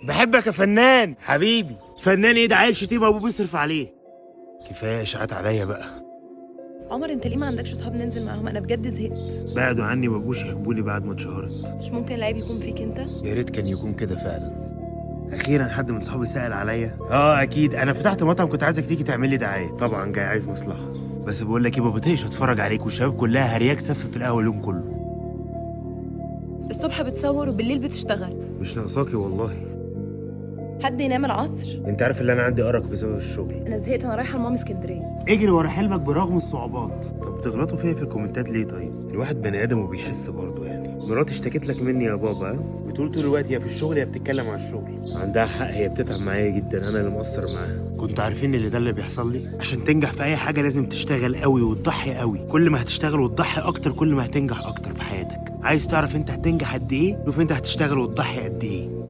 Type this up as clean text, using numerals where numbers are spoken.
بحبك يا فنان حبيبي. فنان ايه ده؟ عيل شتيم ابوه بيصرف عليه. كفايه اشاعات عليا بقى. عمر انت ليه ما عندكش صحاب ننزل معاهم؟ انا بجد زهقت. بعدوا عني مبقوش يحبوني بعد ما اتشهرت. مش ممكن العيب يكون فيك انت؟ يا ريت كان يكون كده فعلا. اخيرا حد من صحابي سأل عليا. اكيد انا فتحت مطعم، كنت عايزك تيجي تعمل لي دعايه. طبعا جاي عايز مصلحه. بس بقول لك ايه، ما بطيقش اتفرج عليك والشباب كلها هرياك سف في القهوه اليوم كله. الصبح بتصور وبالليل بتشتغل. مش ناقصاكي والله. حد ينام العصر؟ انت عارف ان انا عندي ارق بسبب الشغل. انا زهقت، انا رايحه لمامي اسكندريه. اجري ورا حلمك برغم الصعوبات. طب بتغلطوا فيا في الكومنتات ليه؟ طيب الواحد بني ادم وبيحس برضه يعني. مراتي اشتكت لك مني يا بابا، ها؟ بتقول طول الوقت هي في الشغل يا بتتكلم على الشغل. عندها حق، هي بتتعب معايا جدا، انا اللي مقصر معاها. كنت عارفين ان ده اللي بيحصل لي. عشان تنجح في اي حاجه لازم تشتغل قوي وتضحي قوي. كل ما هتشتغل وتضحي اكتر كل ما هتنجح اكتر في حياتك. عايز تعرف انت هتنجح قد ايه؟ شوف انت هتشتغل وتضحي قد ايه.